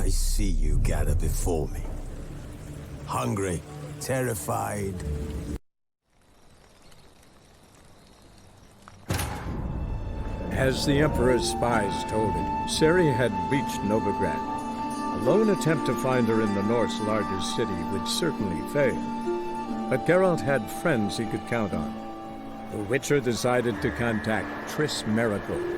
I see you gather before me. Hungry, terrified. As the Emperor's spies told him, Ciri had reached Novigrad. A lone attempt to find her in the North's largest city would certainly fail. But Geralt had friends he could count on. The Witcher decided to contact Triss Merigold.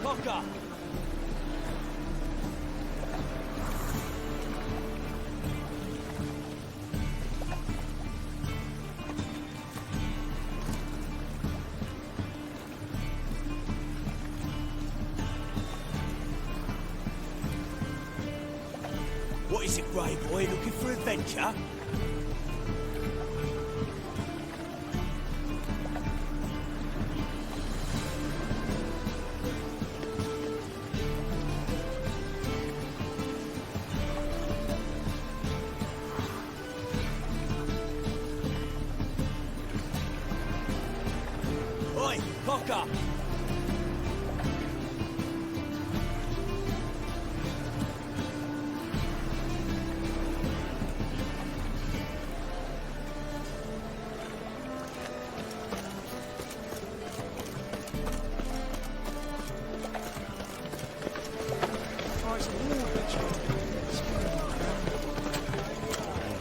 Cocker! What is it, Grey Boy? Looking for adventure? Cocker!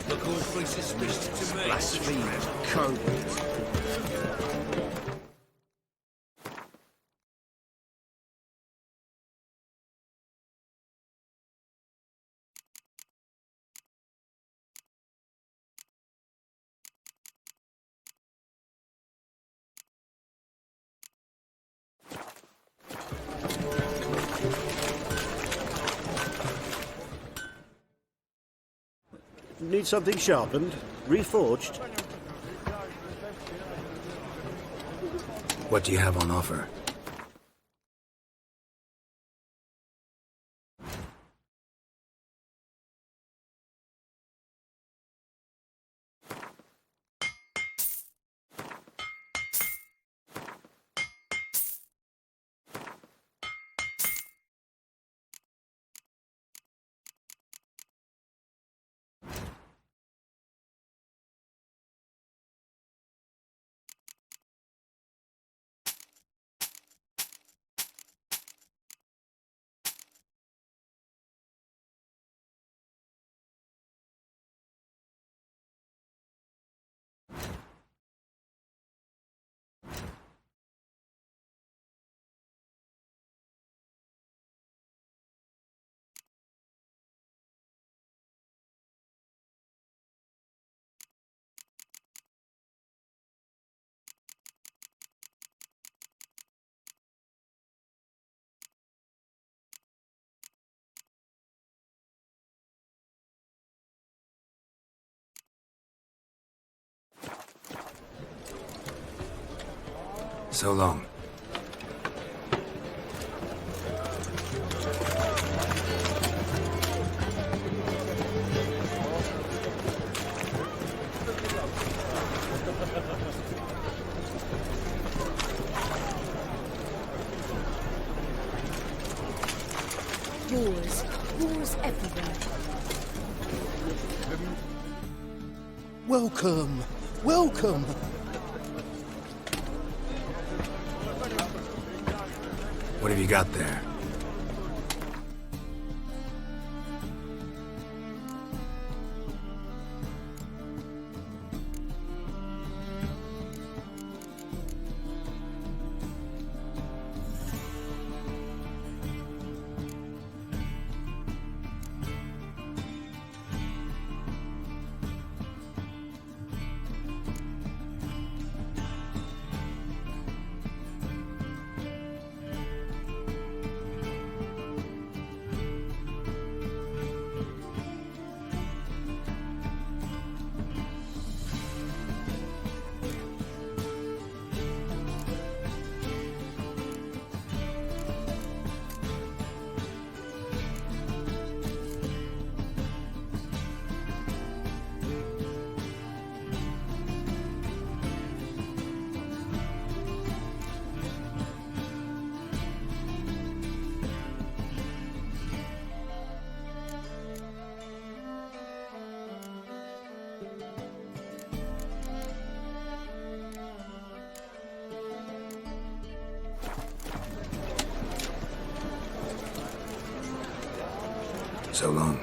Look awfully suspicious to me. Blasphemous code. Need something sharpened? Reforged? What do you have on offer? So long. Wars. Wars everywhere. Welcome. Welcome. What have you got there? So long.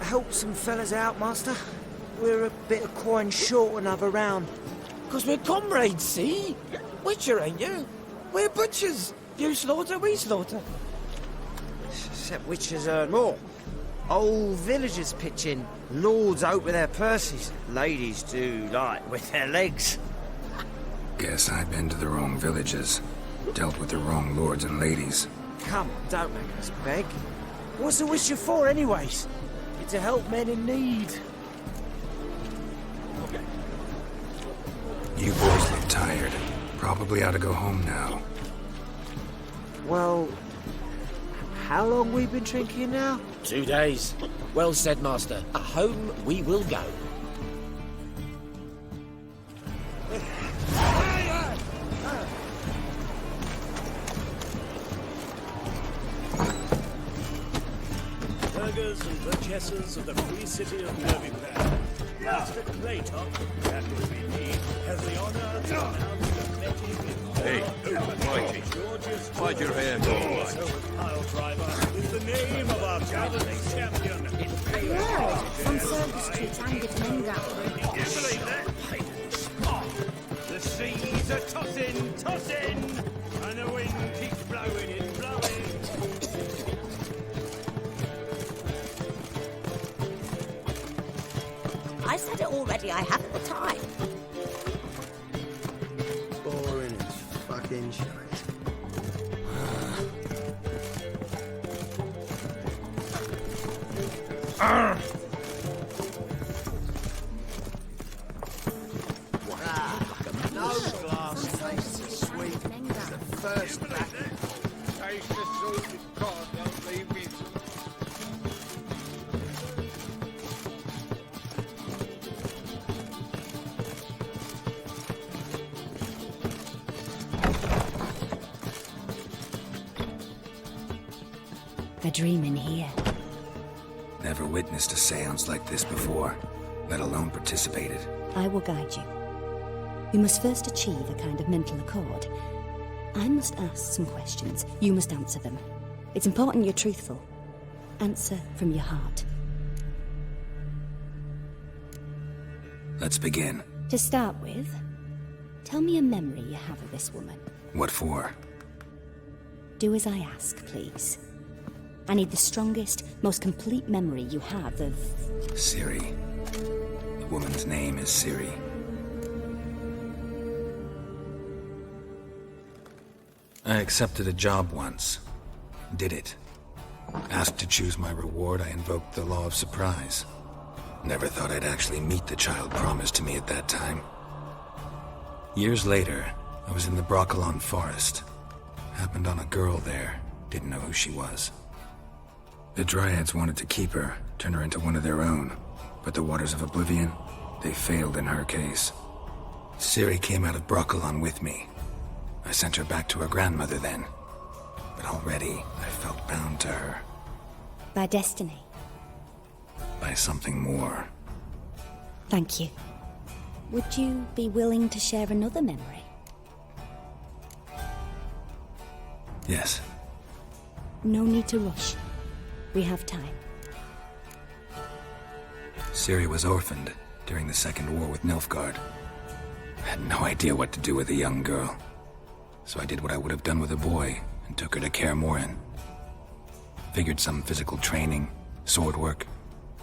Help some fellas out, Master. We're a bit of coin short another round. 'Cause we're comrades, see? Witcher, ain't you? We're butchers. You slaughter, we slaughter. Except witches earn more. Old villagers pitch in. Lords out with their purses. Ladies do like with their legs. Guess I've been to the wrong villages. Dealt with the wrong lords and ladies. Come on, don't make us beg. What's a witcher for, anyways? It's to help men in need. You boys look tired. Probably ought to go home now. Well, how long we been drinking now? 2 days. Well said, Master. Home we will go. Burghers and burgesses of the free city of Novigrad. Master Claytop, that will be me, has the honor to announce the betting. Hey, Mikey. Hide your hand. Pile driver is the name of our traveling champion. Word from Service Street and at The seas are tossing, tossing, and the wind keeps blowing, it's blowing. I said it already, I haven't the time. Boring as fucking shite. No glass tastes as sweet as the first A dream in here. Never witnessed a seance like this before, let alone participated. I will guide you. You must first achieve a kind of mental accord. I must ask some questions. You must answer them. It's important you're truthful. Answer from your heart. Let's begin. To start with, tell me a memory you have of this woman. What for? Do as I ask, please. I need the strongest, most complete memory you have of... Ciri. The woman's name is Ciri. I accepted a job once. Did it. Asked to choose my reward, I invoked the law of surprise. Never thought I'd actually meet the child promised to me at that time. Years later, I was in the Brokilon Forest. Happened on a girl there. Didn't know who she was. The Dryads wanted to keep her, turn her into one of their own. But the Waters of Oblivion, they failed in her case. Ciri came out of Brokilon with me. I sent her back to her grandmother then. But already, I felt bound to her. By destiny. By something more. Thank you. Would you be willing to share another memory? Yes. No need to rush. We have time. Ciri was orphaned during the Second War with Nilfgaard. I had no idea what to do with a young girl. So I did what I would have done with a boy and took her to Kaer Morhen. Figured some physical training, sword work,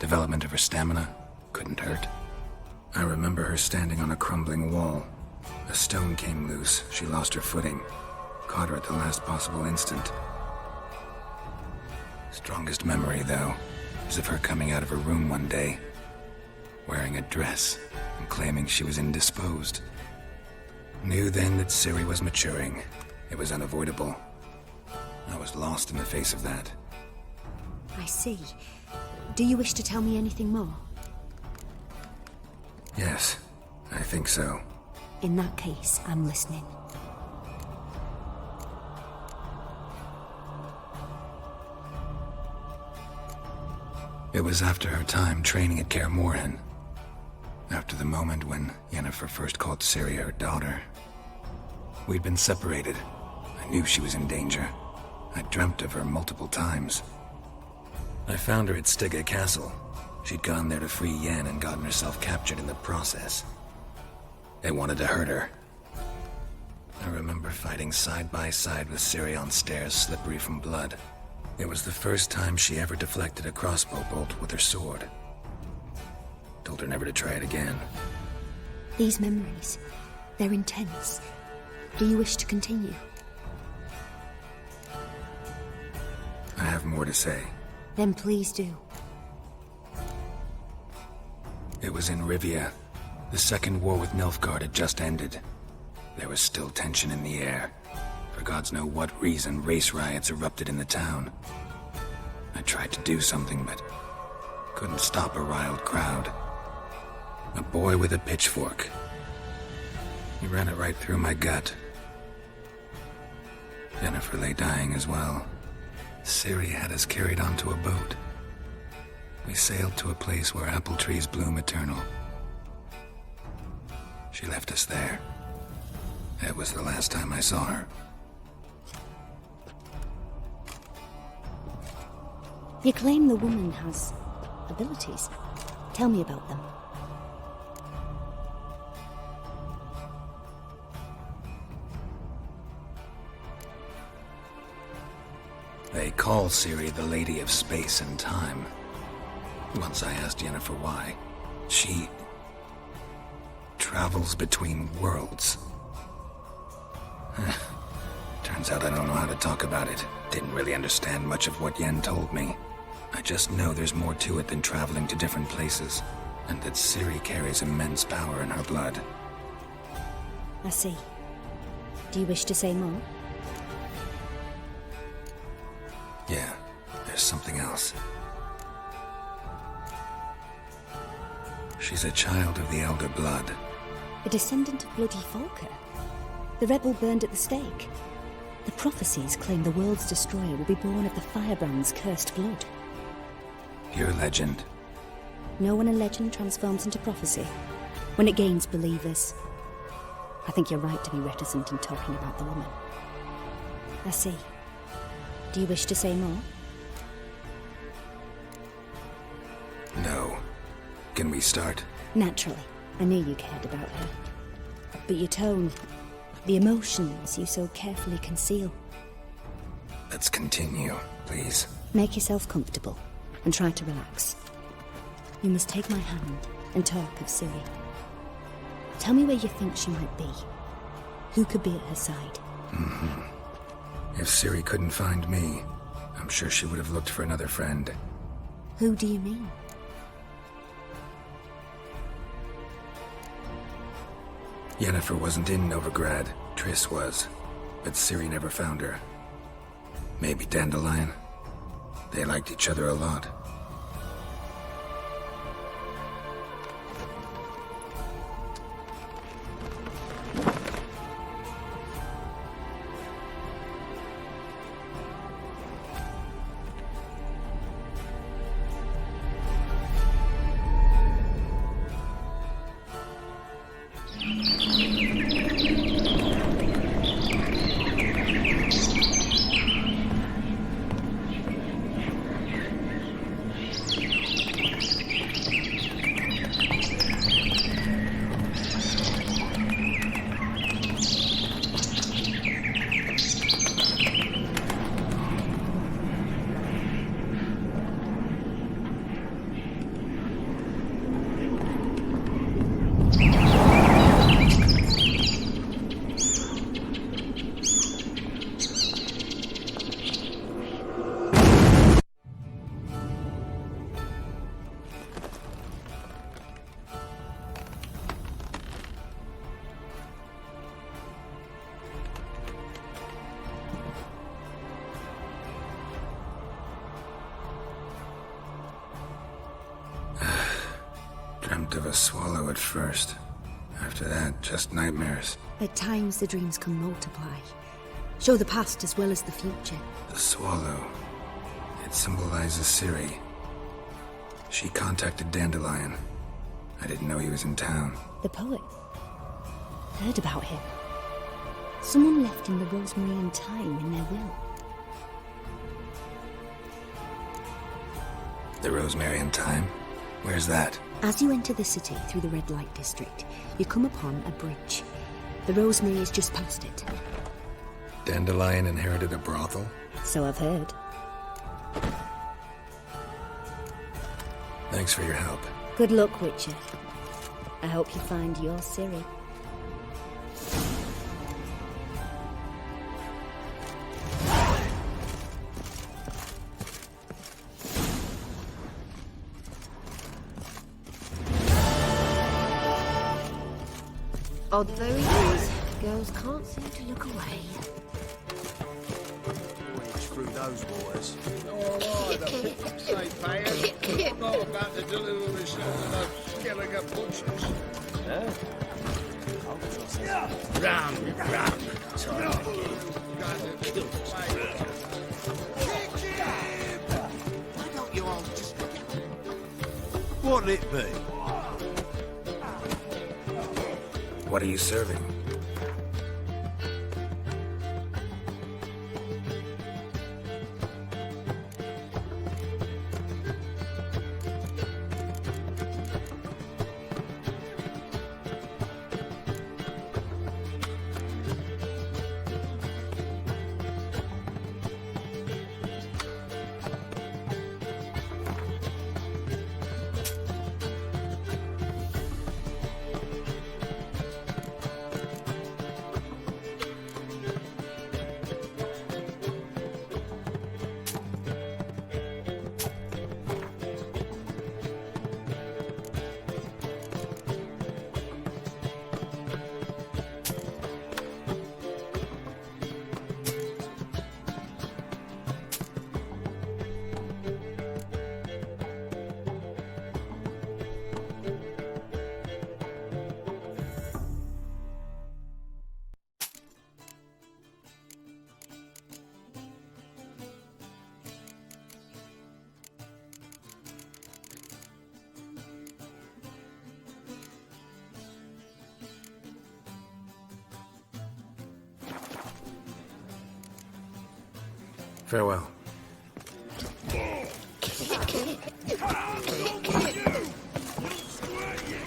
development of her stamina couldn't hurt. I remember her standing on a crumbling wall. A stone came loose, she lost her footing. Caught her at the last possible instant. Strongest memory, though, is of her coming out of her room one day, wearing a dress and claiming she was indisposed. Knew then that Ciri was maturing. It was unavoidable. I was lost in the face of that. I see. Do you wish to tell me anything more? Yes, I think so. In that case, I'm listening. It was after her time training at Kaer Morhen. After the moment when Yennefer first called Ciri her daughter. We'd been separated. I knew she was in danger. I dreamt of her multiple times. I found her at Stygga Castle. She'd gone there to free Yen and gotten herself captured in the process. They wanted to hurt her. I remember fighting side by side with Ciri on stairs slippery from blood. It was the first time she ever deflected a crossbow bolt with her sword. Told her never to try it again. These memories, they're intense. Do you wish to continue? I have more to say. Then please do. It was in Rivia. The Second War with Nilfgaard had just ended. There was still tension in the air. For gods know what reason, race riots erupted in the town. I tried to do something, but couldn't stop a riled crowd. A boy with a pitchfork. He ran it right through my gut. Yennefer lay dying as well. Ciri had us carried onto a boat. We sailed to a place where apple trees bloom eternal. She left us there. That was the last time I saw her. You claim the woman has abilities. Tell me about them. They call Ciri the Lady of Space and Time. Once I asked Yennefer why. She travels between worlds. Turns out I don't know how to talk about it. Didn't really understand much of what Yen told me. I just know there's more to it than traveling to different places, and that Ciri carries immense power in her blood. I see. Do you wish to say more? Yeah, there's something else. She's a child of the Elder Blood. A descendant of Bloody Falker? The rebel burned at the stake? The prophecies claim the world's destroyer will be born of the Firebrand's cursed blood. Your legend. Know when a legend transforms into prophecy? When it gains believers. I think you're right to be reticent in talking about the woman. I see. Do you wish to say more? No. Can we start? Naturally. I knew you cared about her. But your tone, the emotions you so carefully conceal. Let's continue, please. Make yourself comfortable and try to relax. You must take my hand and talk of Ciri. Tell me where you think she might be. Who could be at her side? If Ciri couldn't find me, I'm sure she would have looked for another friend. Who do you mean? Yennefer wasn't in Novigrad. Triss was. But Ciri never found her. Maybe Dandelion? They liked each other a lot. Dreamt of a swallow at first. After that, just nightmares. At times the dreams can multiply. Show the past as well as the future. The swallow. It symbolizes Ciri. She contacted Dandelion. I didn't know he was in town. The poet. Heard about him. Someone left him the rosemary and thyme in their will. The rosemary and thyme? Where's that? As you enter the city through the red light district, you come upon a bridge. The rosemary is just past it. Dandelion inherited a brothel? So I've heard. Thanks for your help. Good luck, Witcher. I hope you find your Ciri. Odd though it is, girls can't seem to look away. Wedge through those waters. I'm not about to deliver myself to those Skelliger butchers. Ram. Why don't you all just... What'll it be? What are you serving? Farewell.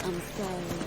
I'm sorry.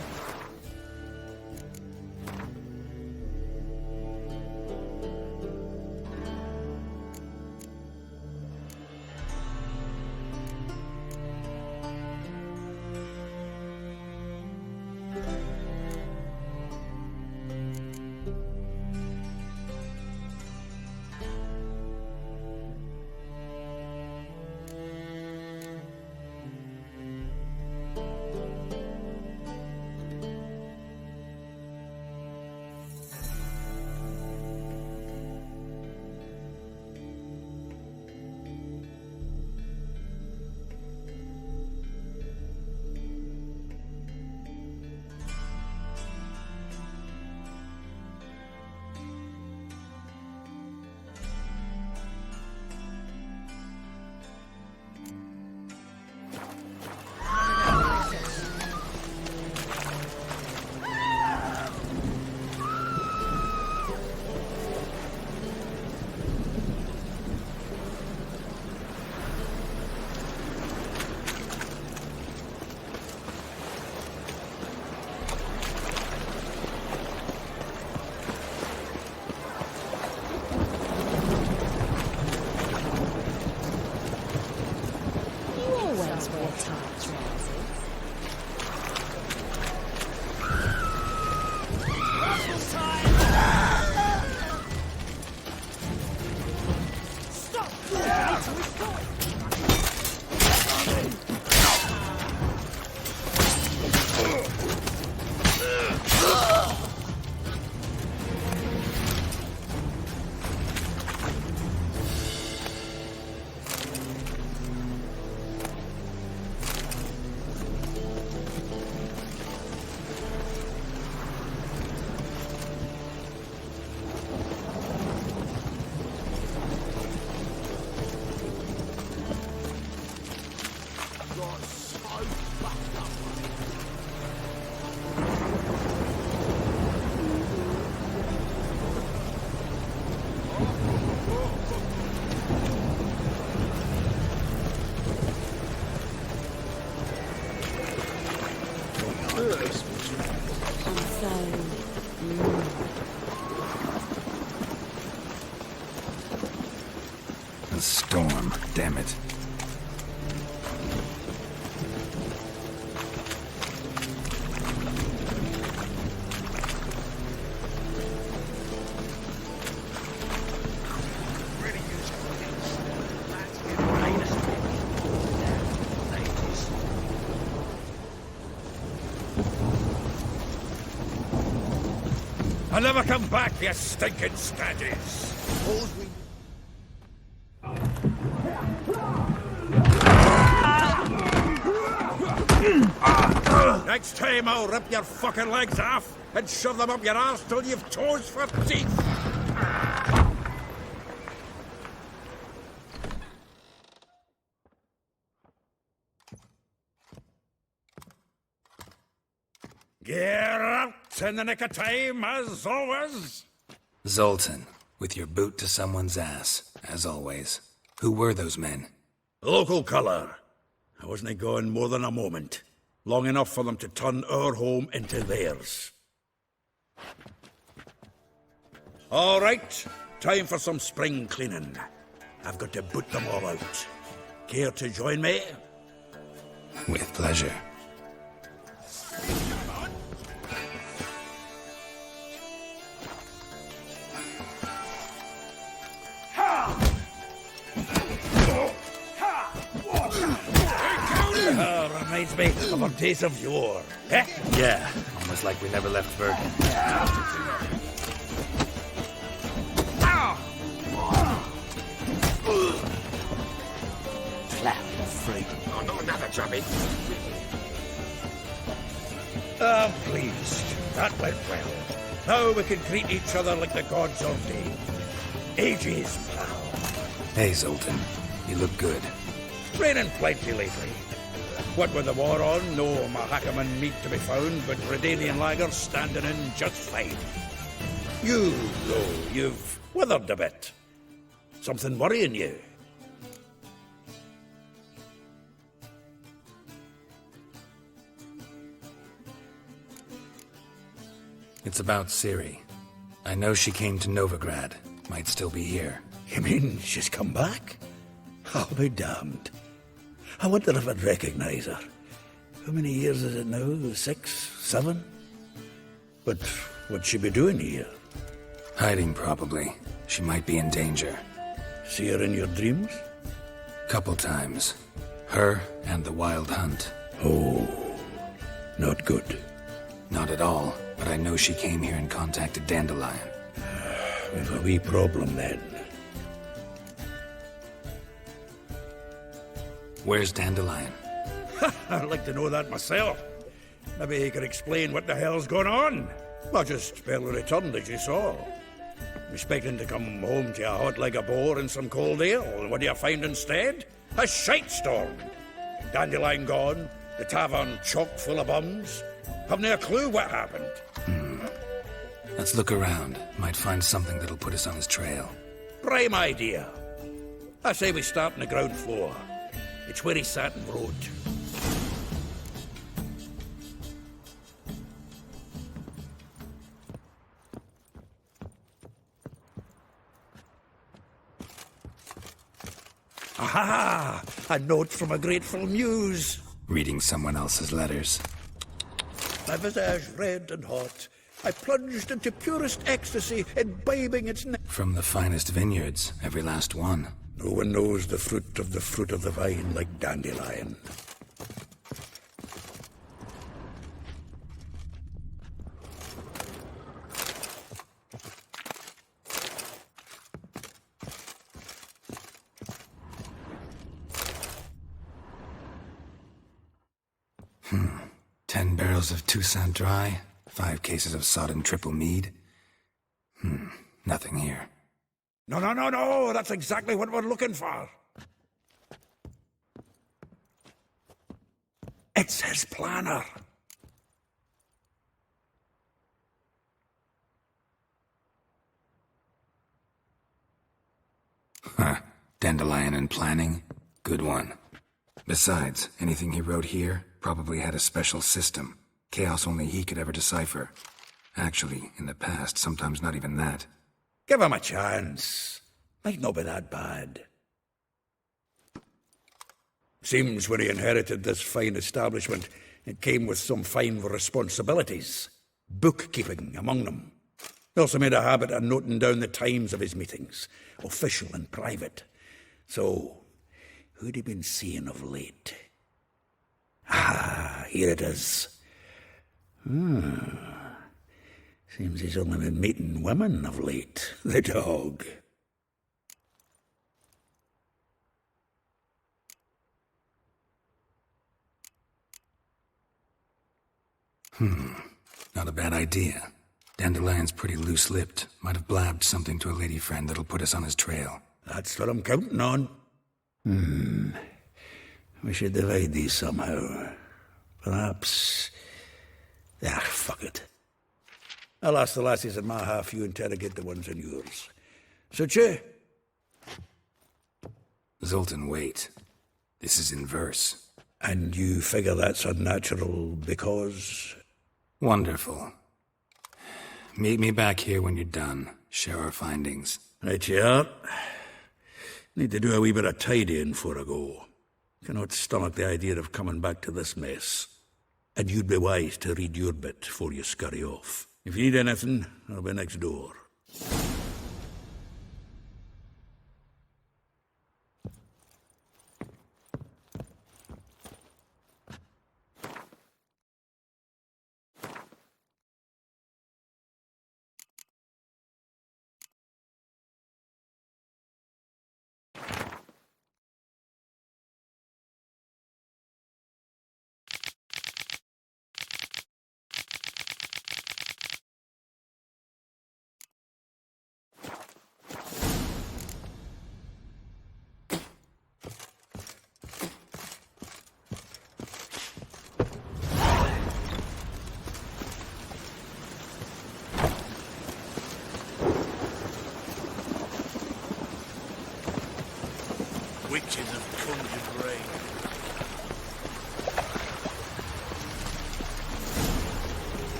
A storm, damn it. I'll never come back, you stinking staggies! Next time I'll rip your fucking legs off and shove them up your arse till you've toes for teeth! Get out in the nick of time, as always! Zoltan, with your boot to someone's ass, as always. Who were those men? Local colour. I wasn't gone more than a moment. Long enough for them to turn our home into theirs. All right, time for some spring cleaning. I've got to boot them all out. Care to join me? With pleasure. Reminds me of our days of yore. Eh? Yeah, almost like we never left Bergen. Clap, freak. Oh, no, another chubby. I'm pleased. That went well. Now we can treat each other like the gods ordained. Ages, pal. Hey, Zoltan. You look good. Raining plenty lately. What with the war on, no Mahakaman meat to be found, but Redanian lagers standing in just fine. You, though, you've withered a bit. Something worrying you? It's about Ciri. I know she came to Novigrad. Might still be here. You mean she's come back? I'll be damned. I wonder if I'd recognize her. How many years is it now? 6, 7? But what'd she be doing here? Hiding, probably. She might be in danger. See her in your dreams? Couple times. Her and the Wild Hunt. Oh, not good. Not at all, but I know she came here and contacted Dandelion. We've a wee problem then. Where's Dandelion? I'd like to know that myself. Maybe he could explain what the hell's going on. Well, just barely returned, as you saw. Expecting to come home to a hot like a boar and some cold ale. What do you find instead? A shite storm. Dandelion gone, the tavern chock full of bums. Haven't a clue what happened. Let's look around. Might find something that'll put us on his trail. Prime idea. I say we start on the ground floor. It's where he sat and wrote. Aha! A note from a grateful muse. Reading someone else's letters. My visage red and hot. I plunged into purest ecstasy, imbibing its From the finest vineyards, every last one. No one knows the fruit of the vine like Dandelion. Hmm. 10 barrels of Toussaint Dry, 5 cases of sodden triple mead. Nothing here. No, that's exactly what we're looking for. It's his planner. Huh. Dandelion and planning? Good one. Besides, anything he wrote here probably had a special system. Chaos only he could ever decipher. Actually, in the past, sometimes not even that. Give him a chance. Might not be that bad. Seems when he inherited this fine establishment, it came with some fine responsibilities. Bookkeeping among them. He also made a habit of noting down the times of his meetings, official and private. So, who'd he been seeing of late? Ah, here it is. Seems he's only been meeting women of late, the dog. Not a bad idea. Dandelion's pretty loose-lipped. Might have blabbed something to a lady friend that'll put us on his trail. That's what I'm counting on. We should divide these somehow. Perhaps... fuck it. I'll ask the lassies in my half, you interrogate the ones in yours. Suche? Zoltan, wait. This is in verse. And you figure that's unnatural because... Wonderful. Meet me back here when you're done. Share our findings. Right you are. Need to do a wee bit of tidying before I go. Cannot stomach the idea of coming back to this mess. And you'd be wise to read your bit before you scurry off. If you need anything, I'll be next door.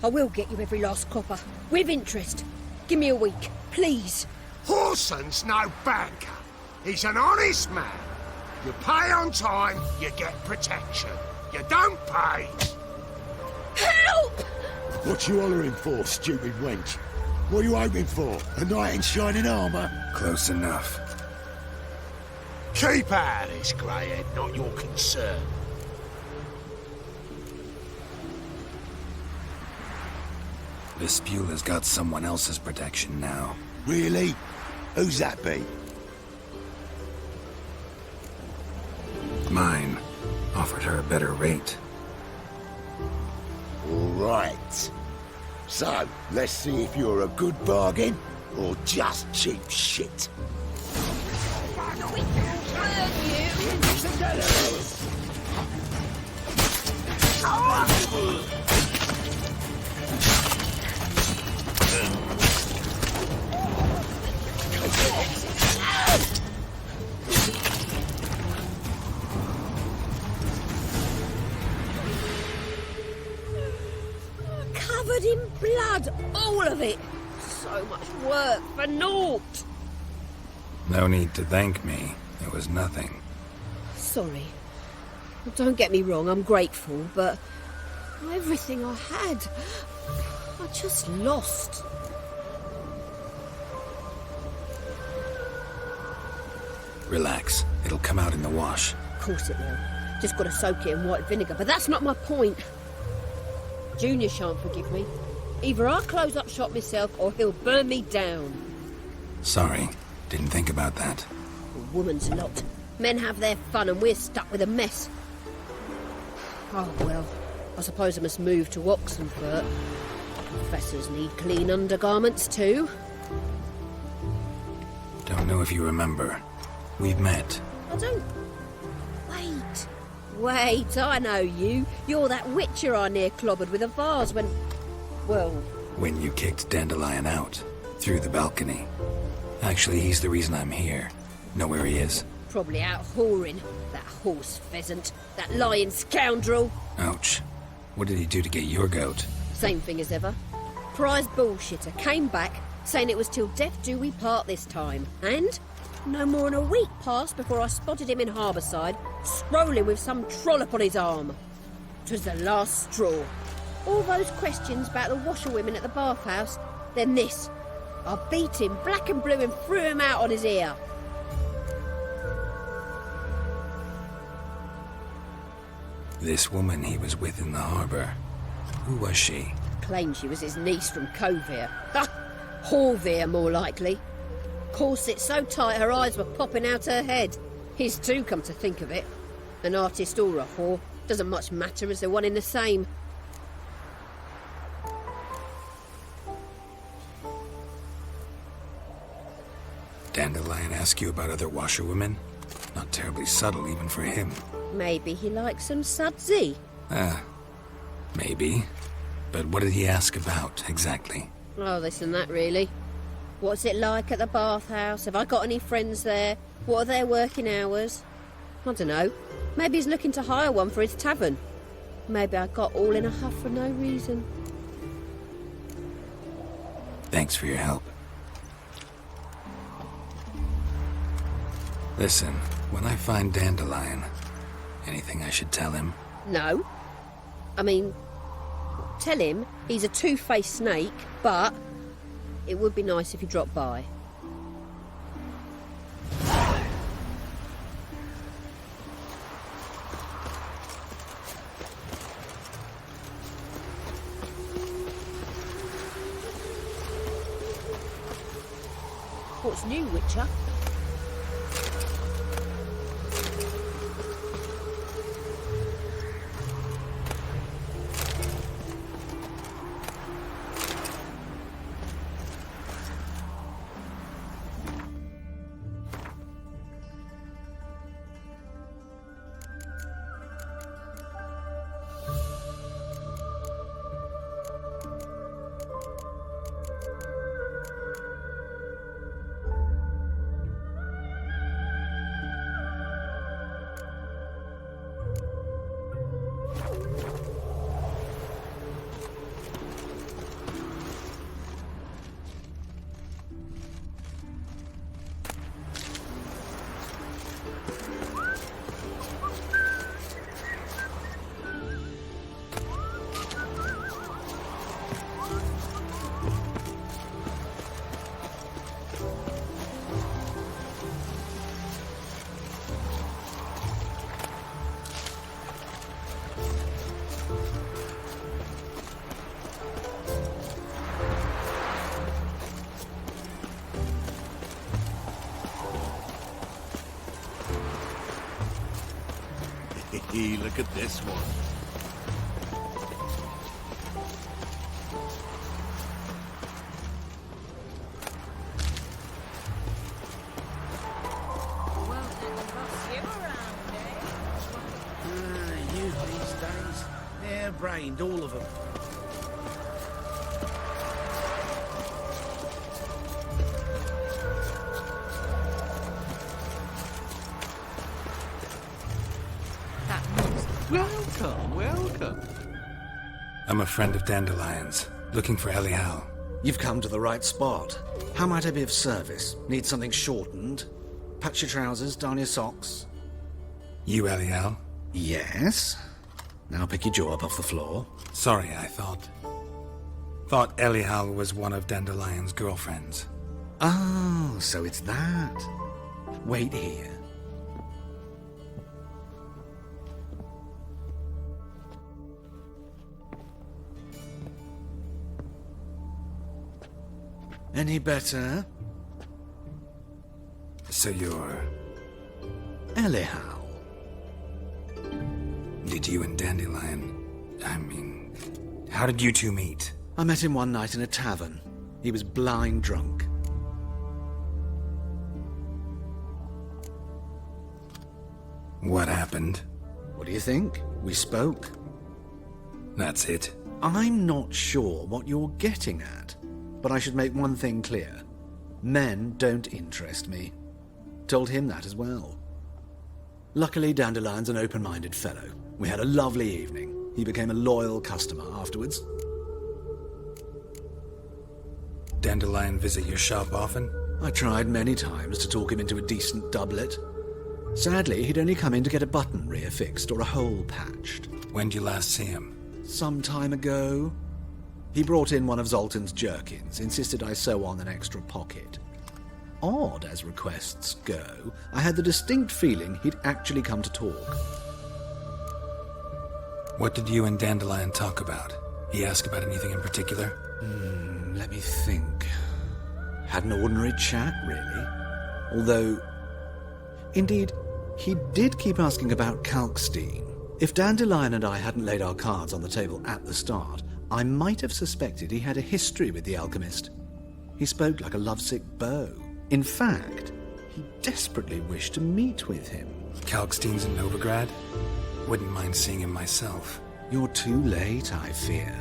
I will get you every last copper. With interest. Give me a week, please. Horson's no banker. He's an honest man. You pay on time, you get protection. You don't pay. Help! What you hollering for, stupid wench? What are you hoping for? A knight in shining armour? Close enough. Keep out of this, Greyhead, not your concern. Vespula's got someone else's protection now. Really? Who's that be? Mine. Offered her a better rate. All right. So, let's see if you're a good bargain or just cheap shit. Covered in blood, all of it. So much work for naught. No need to thank me. It was nothing. Sorry. Don't get me wrong, I'm grateful, but everything I had, I just lost. Relax. It'll come out in the wash. Of course it will. Just gotta soak it in white vinegar, but that's not my point. Junior shan't forgive me. Either I'll close up shop myself or he'll burn me down. Sorry. Didn't think about that. A woman's lot. Men have their fun and we're stuck with a mess. Oh well, I suppose I must move to Oxenfurt. Professors need clean undergarments too. Don't know if you remember. We've met. I don't... Wait, I know you. You're that witcher I near clobbered with a vase when... Well... When you kicked Dandelion out. Through the balcony. Actually, he's the reason I'm here. Know where he is? Probably out whoring. That horse pheasant. That lying scoundrel. Ouch. What did he do to get your goat? Same thing as ever. Prize bullshitter came back, saying it was till death do we part this time. And no more than a week passed before I spotted him in Harbourside, strolling with some trollop on his arm. 'Twas the last straw. All those questions about the washerwomen at the bathhouse, then this. I beat him black and blue and threw him out on his ear. This woman he was with in the harbour. Who was she? Claimed she was his niece from Kovir. Ha! Horvir, more likely. Corset so tight her eyes were popping out her head. His too, come to think of it. An artist or a whore. Doesn't much matter as they're one in the same. Dandelion ask you about other washerwomen? Not terribly subtle even for him. Maybe he likes some sudsy. Maybe. But what did he ask about, exactly? Oh, this and that, really. What's it like at the bathhouse? Have I got any friends there? What are their working hours? I don't know. Maybe he's looking to hire one for his tavern. Maybe I got all in a huff for no reason. Thanks for your help. Listen, when I find Dandelion, anything I should tell him? No. I mean, tell him he's a two-faced snake, but it would be nice if he dropped by. What's new, Witcher? Hey, look at this one. You these days, they're brained, all of them. Welcome, welcome. I'm a friend of Dandelion's, looking for Elial. You've come to the right spot. How might I be of service? Need something shortened? Patch your trousers, darn your socks. You Elial? Yes. Now pick your jaw up off the floor. Sorry, I thought Elial was one of Dandelion's girlfriends. Oh, so it's that. Wait here. Any better? So you're... Elial. Did you and Dandelion... I mean... How did you two meet? I met him one night in a tavern. He was blind drunk. What happened? What do you think? We spoke. That's it. I'm not sure what you're getting at, but I should make one thing clear. Men don't interest me. Told him that as well. Luckily, Dandelion's an open-minded fellow. We had a lovely evening. He became a loyal customer afterwards. Dandelion visit your shop often? I tried many times to talk him into a decent doublet. Sadly, he'd only come in to get a button reaffixed or a hole patched. When'd you last see him? Some time ago. He brought in one of Zoltan's jerkins, insisted I sew on an extra pocket. Odd as requests go, I had the distinct feeling he'd actually come to talk. What did you and Dandelion talk about? He asked about anything in particular? Let me think. Had an ordinary chat, really. Although, indeed, he did keep asking about Kalkstein. If Dandelion and I hadn't laid our cards on the table at the start, I might have suspected he had a history with the alchemist. He spoke like a lovesick beau. In fact, he desperately wished to meet with him. Kalkstein's in Novigrad? Wouldn't mind seeing him myself. You're too late, I fear.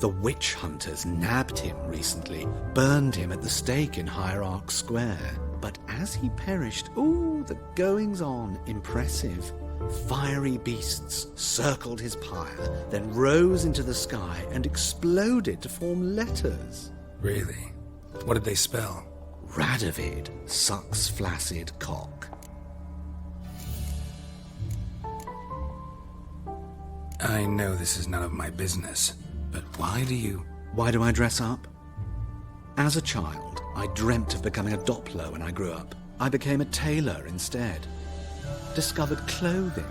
The witch hunters nabbed him recently, burned him at the stake in Hierarch Square. But as he perished, the goings-on impressive. Fiery beasts circled his pyre, then rose into the sky and exploded to form letters. Really? What did they spell? Radovid sucks flaccid cock. I know this is none of my business, but why do I dress up? As a child, I dreamt of becoming a Doppler when I grew up. I became a tailor instead. Discovered clothing.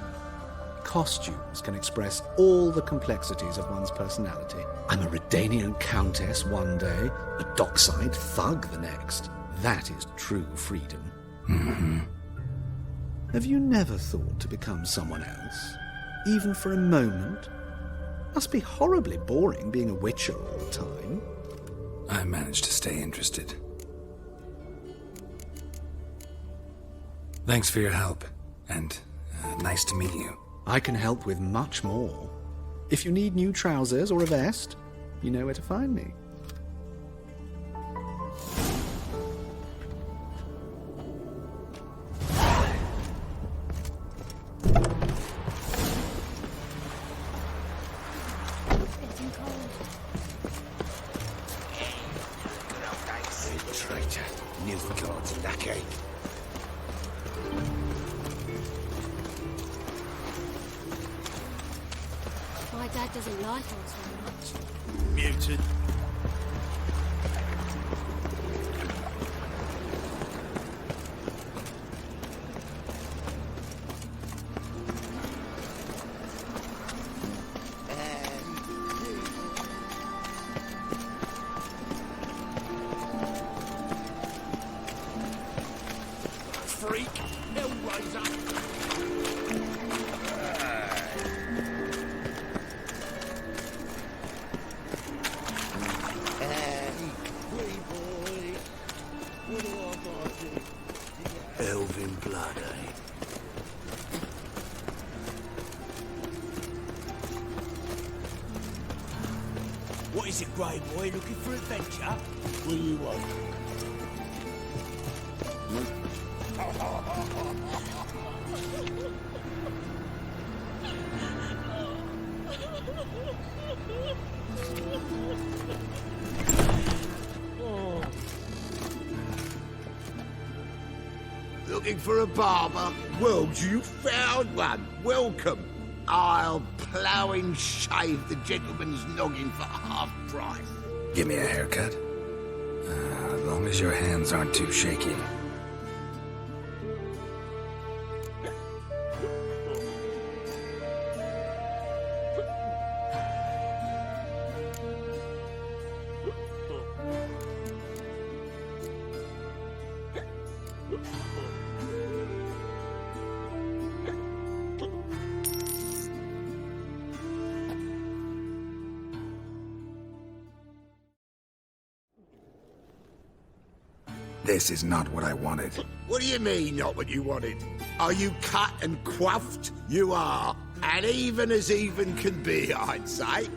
Costumes can express all the complexities of one's personality. I'm a Redanian countess one day, a dockside thug the next. That is true freedom. Mm-hmm. Have you never thought to become someone else? Even for a moment? Must be horribly boring being a witcher all the time. I managed to stay interested. Thanks for your help, and nice to meet you. I can help with much more. If you need new trousers or a vest, you know where to find me. Traitor. Nilfgaard's lackey. My dad doesn't like us very much. Muted. Freak. Hellraiser. Elven blood, eh? What is it, Grey Boy? Looking for adventure? What do you want? Looking for a barber? Well, you found one. Welcome. I'll plough and shave the gentleman's noggin for half price. Give me a haircut. As long as your hands aren't too shaky. This is not what I wanted. What do you mean, not what you wanted? Are you cut and quaffed? You are. And even as even can be, I'd say.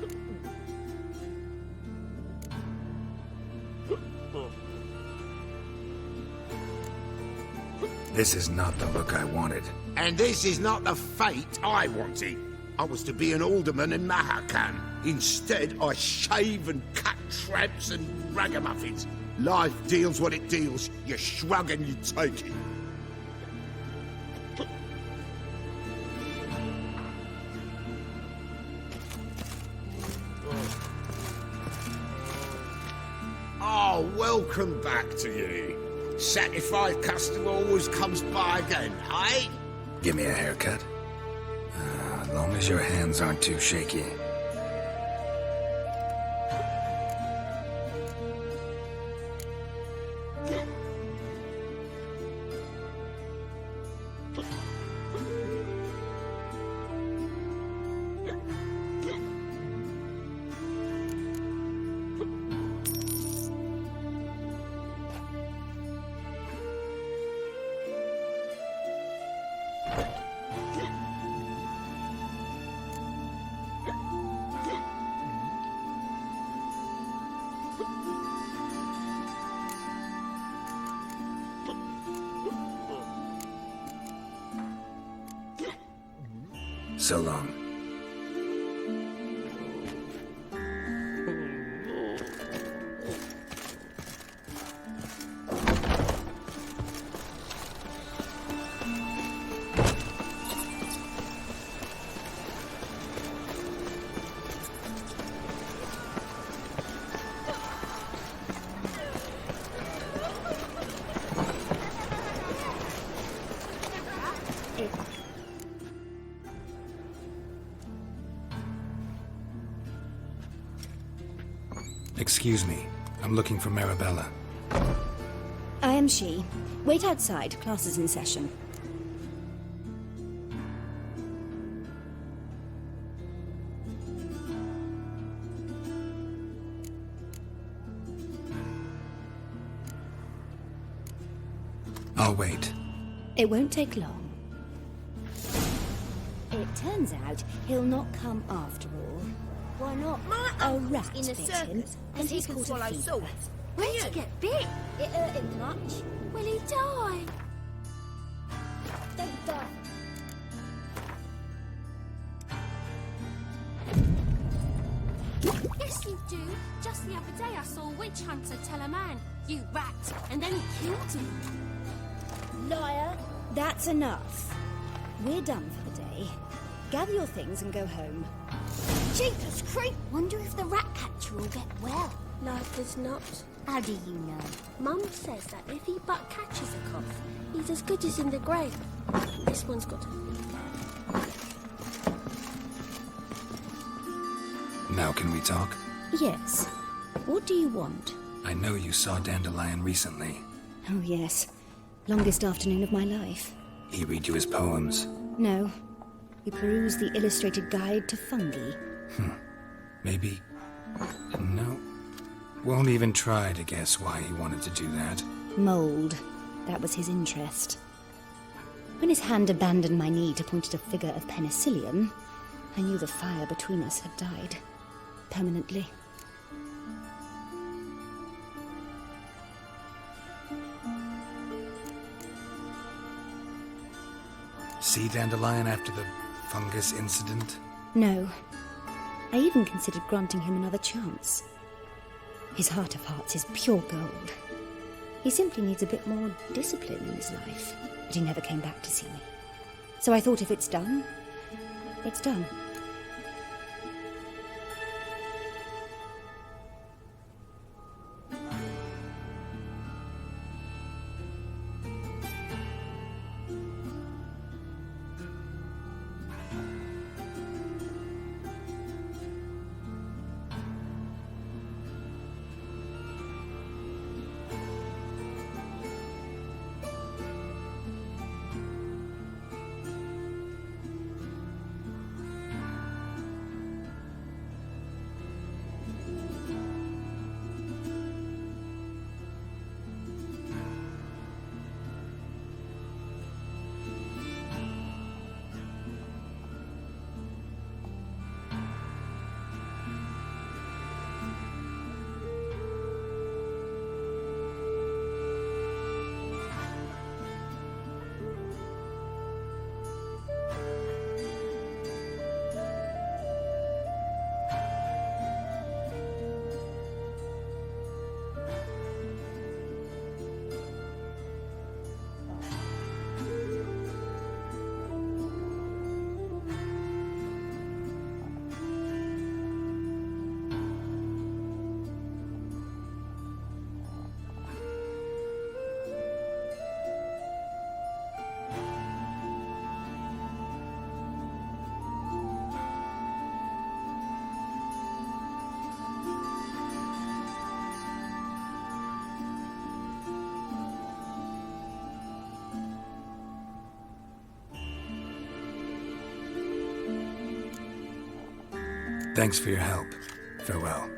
This is not the look I wanted. And this is not the fate I wanted. I was to be an alderman in Mahakan. Instead, I shave and cut tramps and ragamuffins. Life deals what it deals. You shrug and you take it. Oh, welcome back to you. Satisfied customer always comes by again, eh? Give me a haircut. As long as your hands aren't too shaky. So long. Excuse me. I'm looking for Marabella. I am she. Wait outside. Class is in session. I'll wait. It won't take long. It turns out he'll not come after all. Why not? My A uncle's rat in a bit him, circus, and and he he's can caught a swallow fever. swords. Where'd you get bit? It hurt him much. Will he die? Don't die. Yes, you do. Just the other day I saw a witch hunter tell a man, "You rat," and then he killed him. Liar. That's enough. We're done for the day. Gather your things and go home. Jeepers creep! Wonder if the rat catcher will get well. Life is not. How do you know? Mum says that if he but catches a cough, he's as good as in the grave. This one's got a Now can we talk? Yes. What do you want? I know you saw Dandelion recently. Oh, yes. Longest afternoon of my life. He read you his poems. No. He perused the illustrated guide to fungi. Maybe... No. Won't even try to guess why he wanted to do that. Mold. That was his interest. When his hand abandoned my knee to point at a figure of penicillium, I knew the fire between us had died. Permanently. See Dandelion after the fungus incident? No. I even considered granting him another chance. His heart of hearts is pure gold. He simply needs a bit more discipline in his life. But he never came back to see me. So I thought if it's done, it's done. Thanks for your help. Farewell.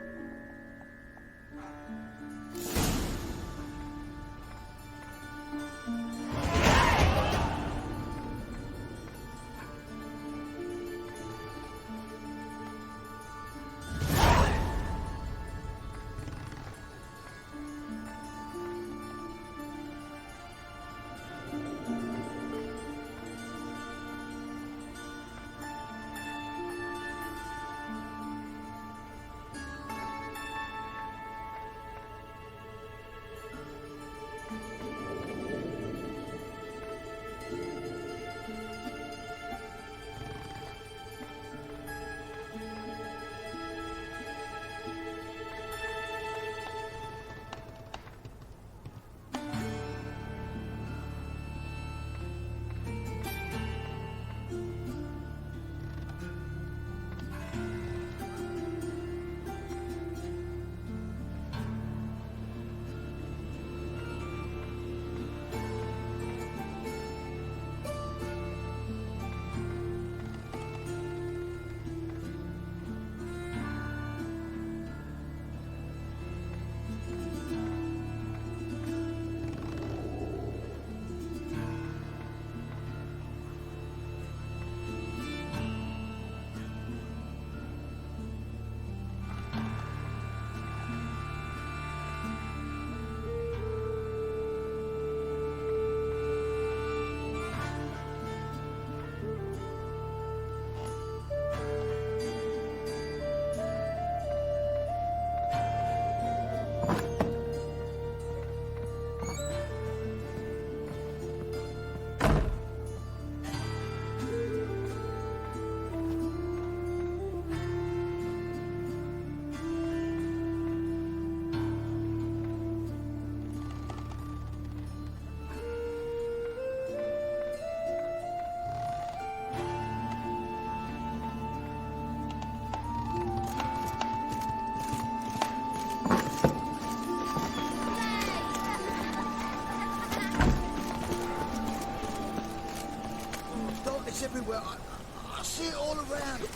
It's everywhere. I see it all around.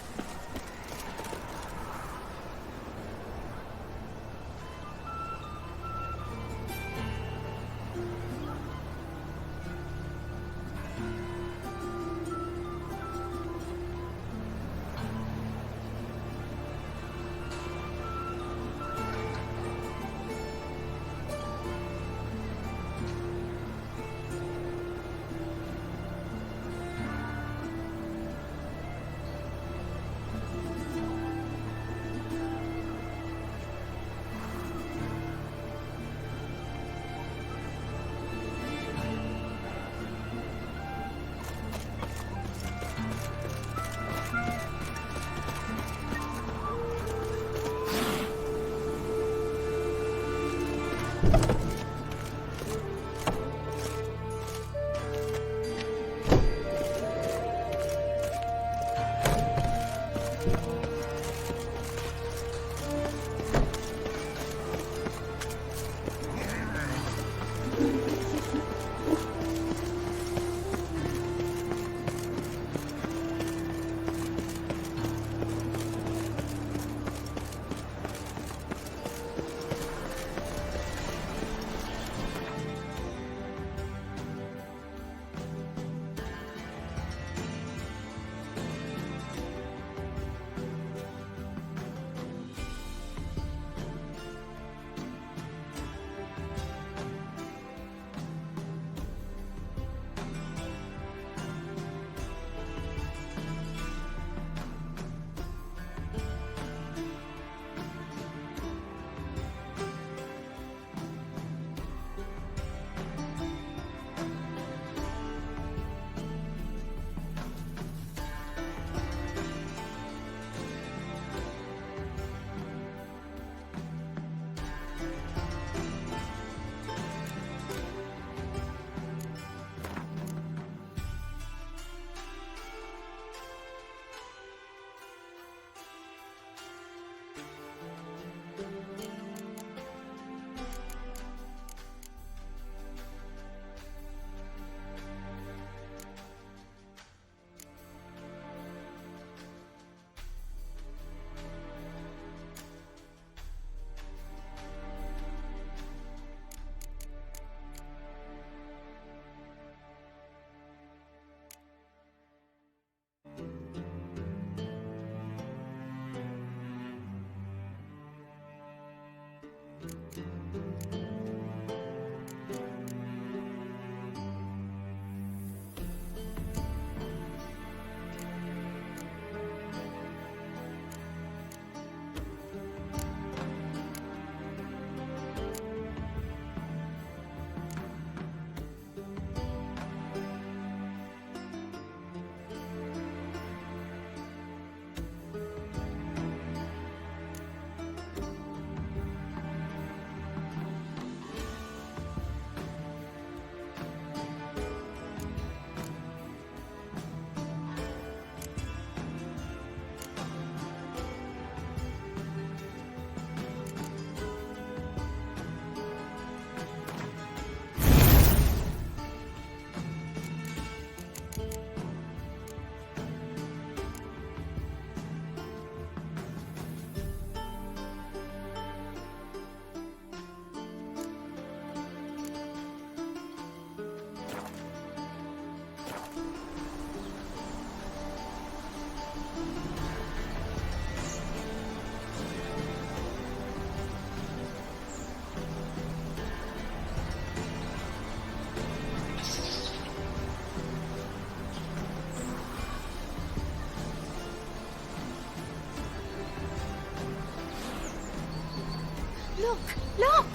Look! Look!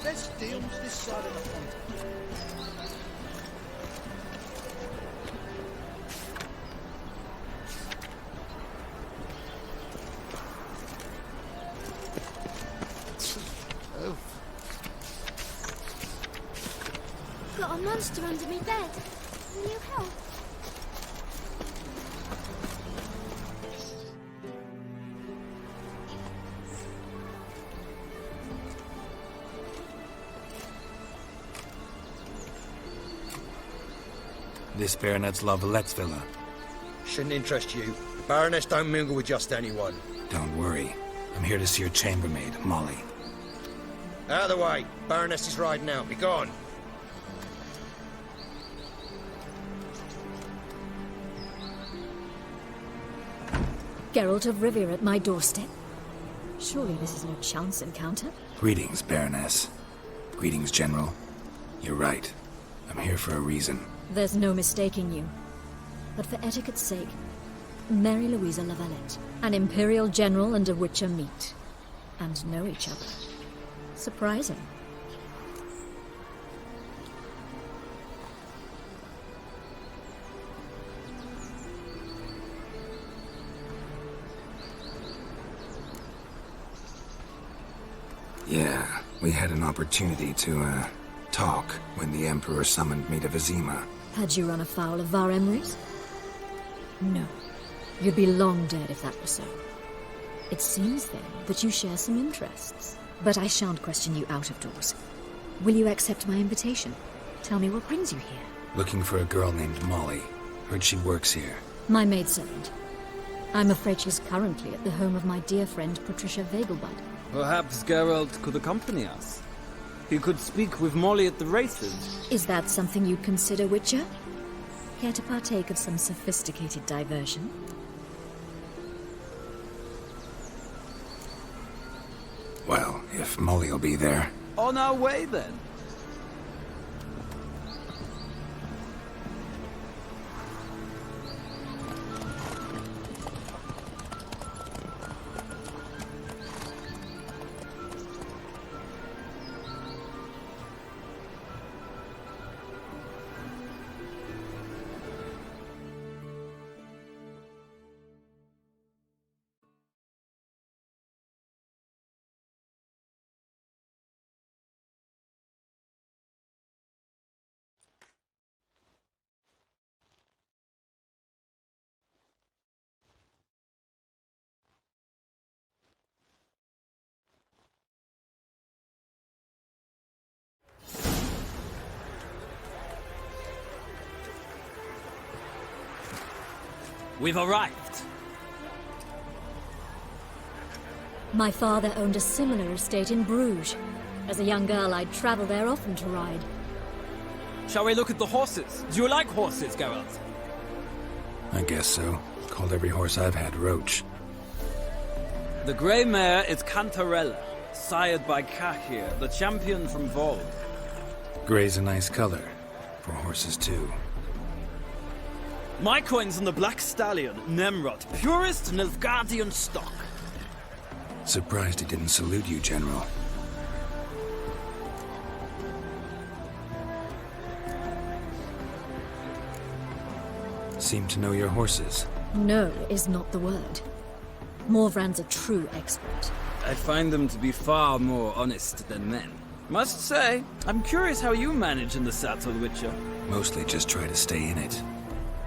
Best deals this side of the pond. Got a monster under me bed. Will you help? This Baronet's La Vallette's villa. Shouldn't interest you. The Baroness don't mingle with just anyone. Don't worry. I'm here to see your chambermaid, Molly. Out of the way. Baroness is riding out. Be gone. Geralt of Rivia at my doorstep? Surely this is no chance encounter? Greetings, Baroness. Greetings, General. You're right. I'm here for a reason. There's no mistaking you. But for etiquette's sake, Mary Louisa La Valette, an Imperial General and a Witcher meet. And know each other. Surprising. Yeah, we had an opportunity to, talk when the Emperor summoned me to Vizima. Had you run afoul of Var Emrys? No. You'd be long dead if that were so. It seems, then, that you share some interests. But I shan't question you out of doors. Will you accept my invitation? Tell me what brings you here. Looking for a girl named Molly. Heard she works here. My maidservant. I'm afraid she's currently at the home of my dear friend Patricia Vegelbud. Perhaps Geralt could accompany us. He could speak with Molly at the races. Is that something you'd consider, Witcher? Care to partake of some sophisticated diversion? Well, if Molly will be there. On our way, then. We've arrived. My father owned a similar estate in Bruges. As a young girl, I'd travel there often to ride. Shall we look at the horses? Do you like horses, Geralt? I guess so. Called every horse I've had Roach. The grey mare is Cantarella, sired by Kahir, the champion from Vold. Grey's a nice color. For horses, too. My coin's on the black stallion, Nemrod, purest Nilfgaardian stock. Surprised he didn't salute you, General. Seem to know your horses. No is not the word. Morvran's a true expert. I find them to be far more honest than men. Must say, I'm curious how you manage in the saddle, Witcher. Mostly just try to stay in it.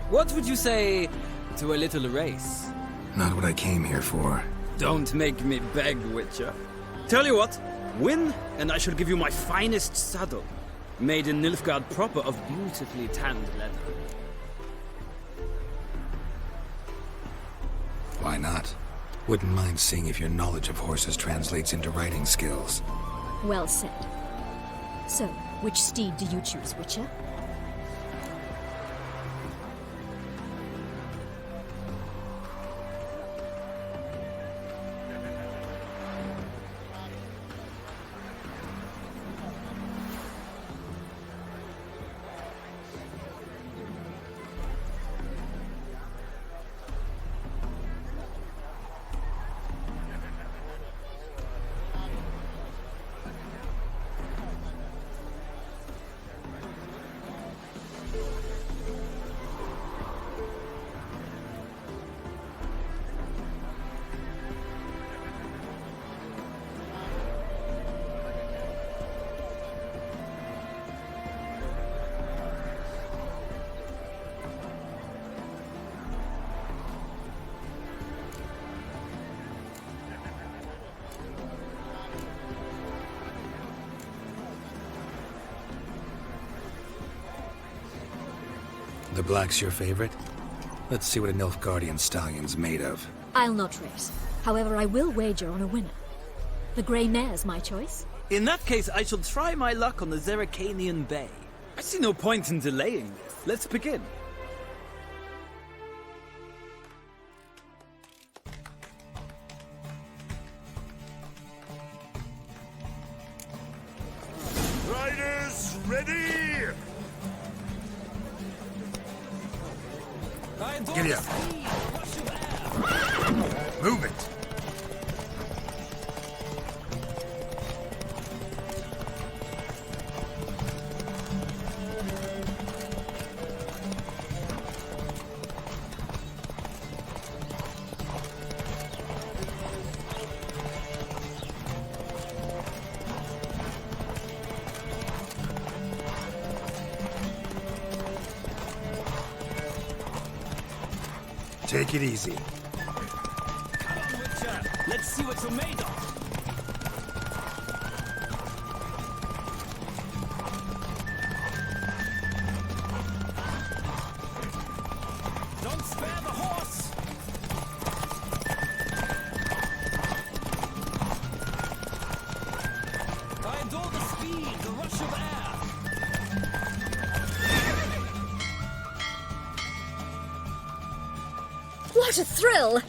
What would you say to a little race? Not what I came here for. Don't make me beg, Witcher. Tell you what, win, and I shall give you my finest saddle. Made in Nilfgaard proper of beautifully tanned leather. Why not? Wouldn't mind seeing if your knowledge of horses translates into riding skills. Well said. So, which steed do you choose, Witcher? The black's your favorite? Let's see what a Nilfgaardian stallion's made of. I'll not race. However, I will wager on a winner. The grey mare's my choice. In that case, I shall try my luck on the Zeracanian Bay. I see no point in delaying this. Let's begin. Riders, ready! Giddy up. Move it. Take it easy. Come on, Witcher. Let's see what you're made of. Don't spare the horse. I adore the speed, the rush of air. What a thrill!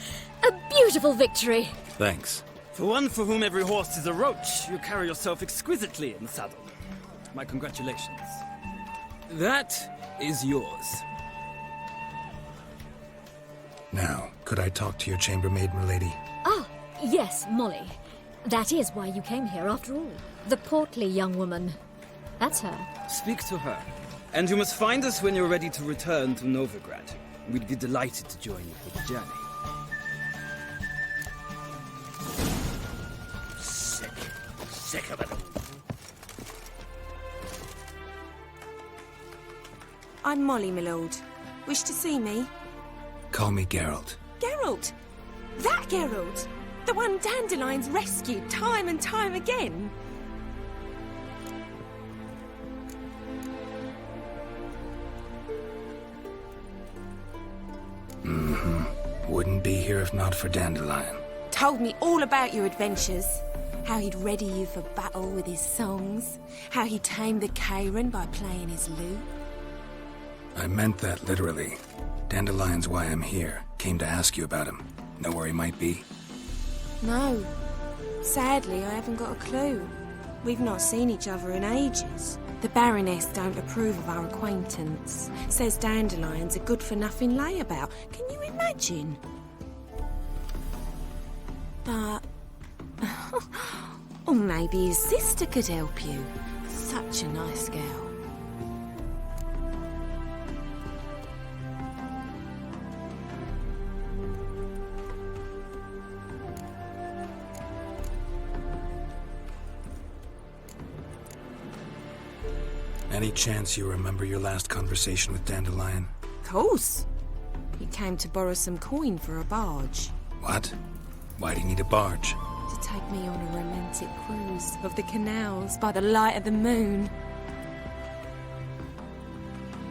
A beautiful victory! Thanks. For one for whom every horse is a roach, you carry yourself exquisitely in the saddle. My congratulations. That is yours. Now, could I talk to your chambermaid, milady? Ah, yes, Molly. That is why you came here after all. The portly young woman. That's her. Speak to her. And you must find us when you're ready to return to Novigrad. We'd be delighted to join you for the journey. Sick of it all. I'm Molly, my lord. Wish to see me? Call me Geralt. Geralt! That Geralt! The one Dandelion's rescued time and time again! Wouldn't be here if not for Dandelion. Told me all about your adventures. How he'd ready you for battle with his songs. How he tamed the Karen by playing his lute. I meant that literally. Dandelion's why I'm here. Came to ask you about him. Know where he might be? No. Sadly, I haven't got a clue. We've not seen each other in ages. The Baroness don't approve of our acquaintance. Says Dandelion's a good-for-nothing layabout. Can you imagine? But... or maybe his sister could help you. Such a nice girl. Any chance you remember your last conversation with Dandelion? Course. He came to borrow some coin for a barge. What? Why do you need a barge? To take me on a romantic cruise of the canals by the light of the moon.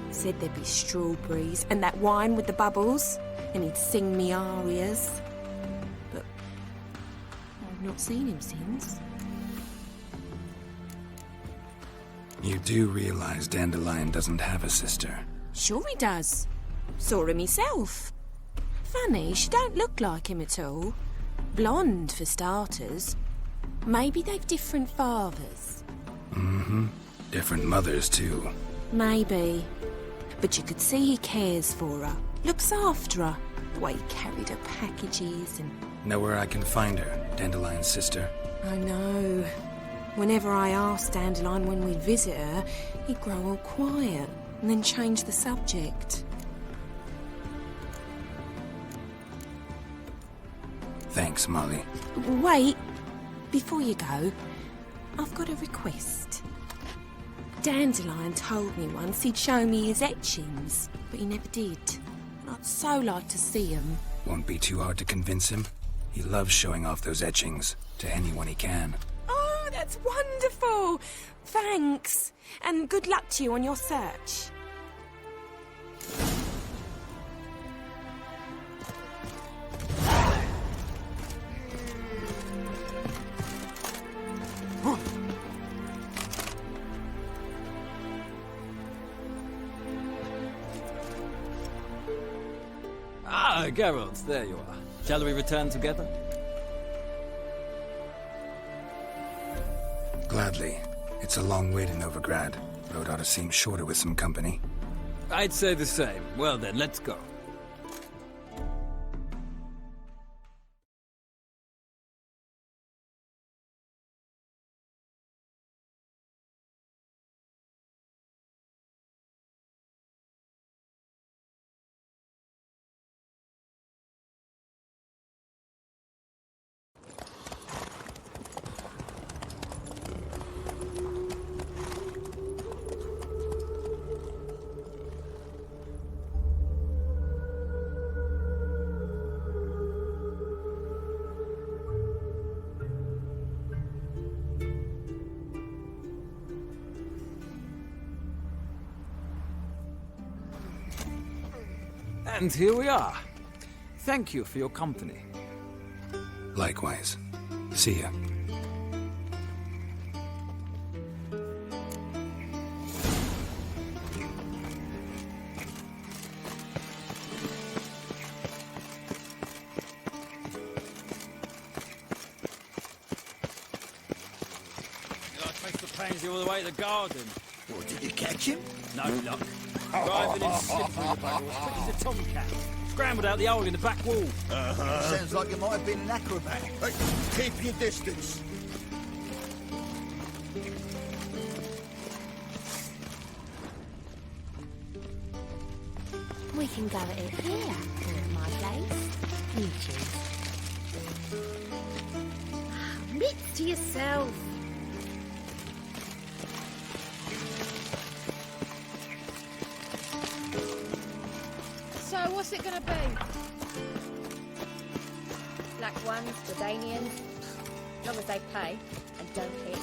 Said there'd be strawberries and that wine with the bubbles, and he'd sing me arias. But I've not seen him since. You do realize Dandelion doesn't have a sister. Sure he does. Saw him myself. Funny, she don't look like him at all. Blonde, for starters. Maybe they've different fathers. Different mothers, too. Maybe. But you could see he cares for her. Looks after her. The way he carried her packages and... Know where I can find her, Dandelion's sister? I know. Whenever I asked Dandelion when we'd visit her, he'd grow all quiet and then change the subject. Thanks, Molly. Wait, before you go, I've got a request. Dandelion told me once he'd show me his etchings, but he never did. I'd so like to see them. Won't be too hard to convince him. He loves showing off those etchings to anyone he can. Oh, that's wonderful! Thanks, and good luck to you on your search. Ah, Geralt, there you are. Shall we return together? Gladly. It's a long way to Novigrad. Road ought to seem shorter with some company. I'd say the same. Well then, let's go. And here we are. Thank you for your company. Likewise. See ya. I traced the pansy all the way to the garden. What, did you catch him? No luck. Driving in slip through the bugger as quick as a tomcat. Scrambled out the hole in the back wall. Sounds like you might have been an acrobat. Hey, keep your distance. We can go at it here, one of my days. You choose. Admit to yourself. So what's it gonna be? Black ones, Jordanians, as long as they pay and don't hit.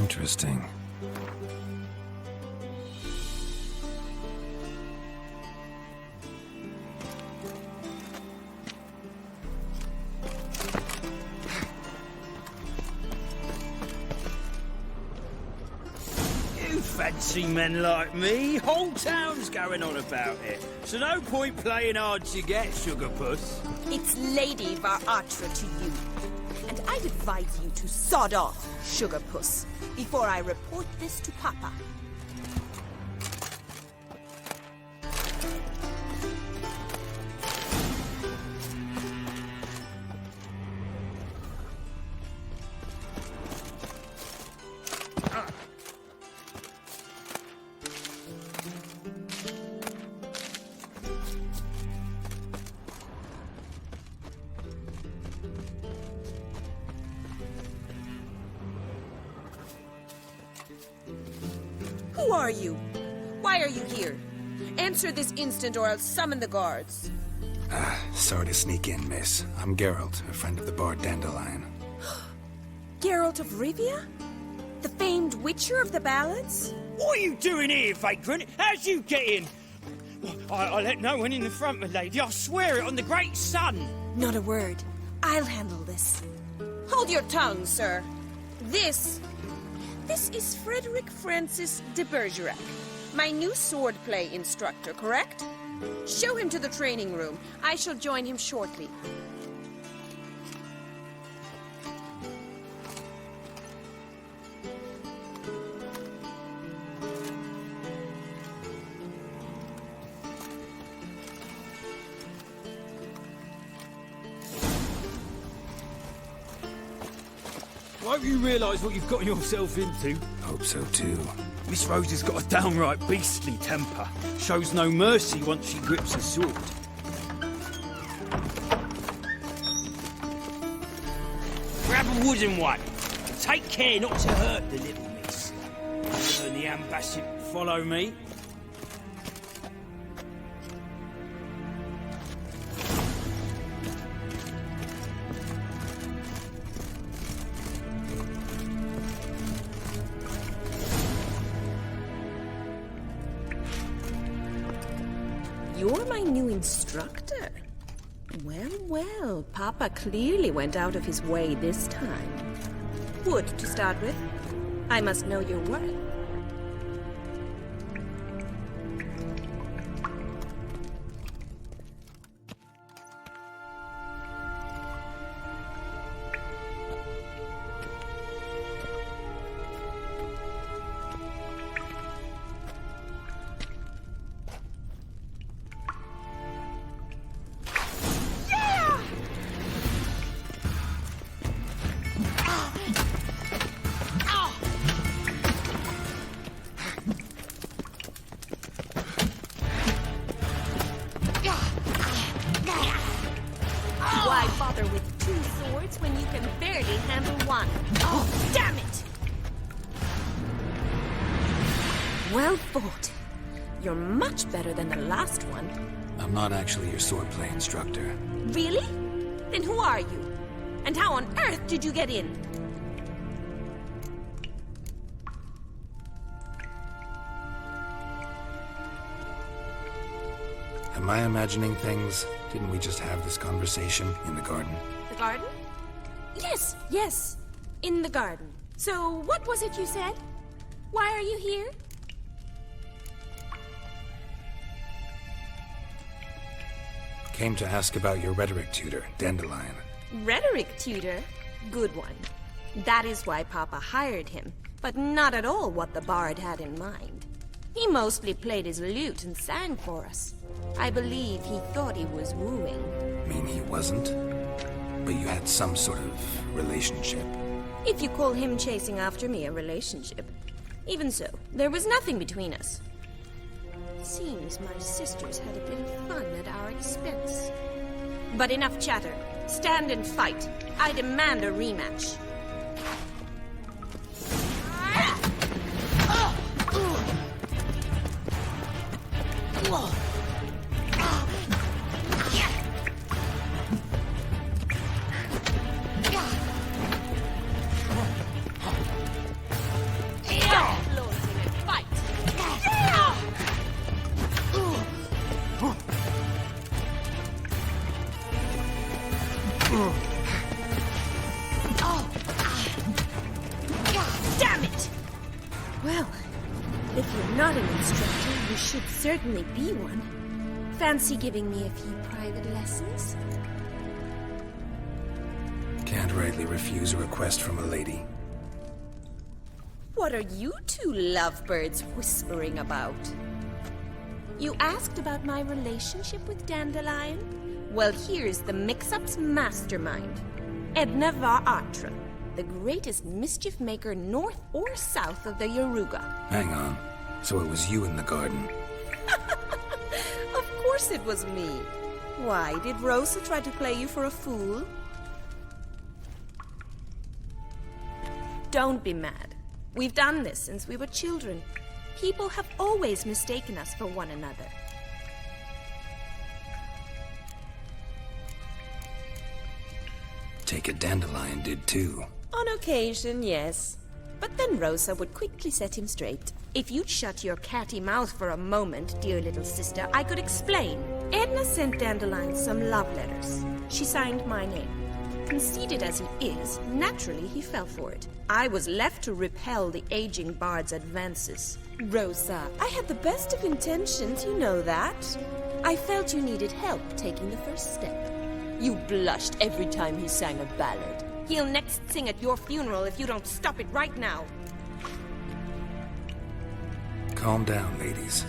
Interesting. You fancy men like me? Whole town's going on about it. So no point playing hard to get, Sugar Puss. It's Lady Var-Atra to you. And I'd advise you to sod off, Sugar Puss, before I report this to Papa. Who are you? Why are you here? Answer this instant or I'll summon the guards. Sorry to sneak in, miss. I'm Geralt, a friend of the bard Dandelion. Geralt of Rivia? The famed witcher of the ballads? What are you doing here, vagrant? How'd you get in? I let no one in the front, my lady. I swear it on the great sun. Not a word. I'll handle this. Hold your tongue, sir. This is Frederick Francis de Bergerac, my new swordplay instructor, correct? Show him to the training room. I shall join him shortly. Won't you realise what you've gotten yourself into? Hope so too. Miss Rose has got a downright beastly temper. Shows no mercy once she grips a sword. Grab a wooden one. Take care not to hurt the little miss. You and the ambassador follow me. You're my new instructor. Well, well, Papa clearly went out of his way this time. Wood, to start with. I must know your worth. Why bother with two swords when you can barely handle one? Oh, damn it! Well fought. You're much better than the last one. I'm not actually your swordplay instructor. Really? Then who are you? And how on earth did you get in? Am I imagining things? Didn't we just have this conversation in the garden? The garden? Yes, yes. In the garden. So, what was it you said? Why are you here? Came to ask about your rhetoric tutor, Dandelion. Rhetoric tutor? Good one. That is why Papa hired him, but not at all what the bard had in mind. He mostly played his lute and sang for us. I believe he thought he was wooing. Mean he wasn't? But you had some sort of relationship. If you call him chasing after me a relationship. Even so, there was nothing between us. Seems my sisters had a bit of fun at our expense. But enough chatter. Stand and fight. I demand a rematch. not an instructor, you should certainly be one. Fancy giving me a few private lessons? Can't rightly refuse a request from a lady. What are you two lovebirds whispering about? You asked about my relationship with Dandelion? Well, here's the mix-up's mastermind. Edna Va Atra, the greatest mischief maker north or south of the Yaruga. Hang on. So it was you in the garden? Of course it was me. Why, did Rosa try to play you for a fool? Don't be mad. We've done this since we were children. People have always mistaken us for one another. Take it Dandelion did too. On occasion, yes. But then Rosa would quickly set him straight. If you'd shut your catty mouth for a moment, dear little sister, I could explain. Edna sent Dandelion some love letters. She signed my name. Conceited as he is, naturally he fell for it. I was left to repel the aging bard's advances. Rosa, I had the best of intentions, you know that. I felt you needed help taking the first step. You blushed every time he sang a ballad. He'll next sing at your funeral if you don't stop it right now. Calm down, ladies.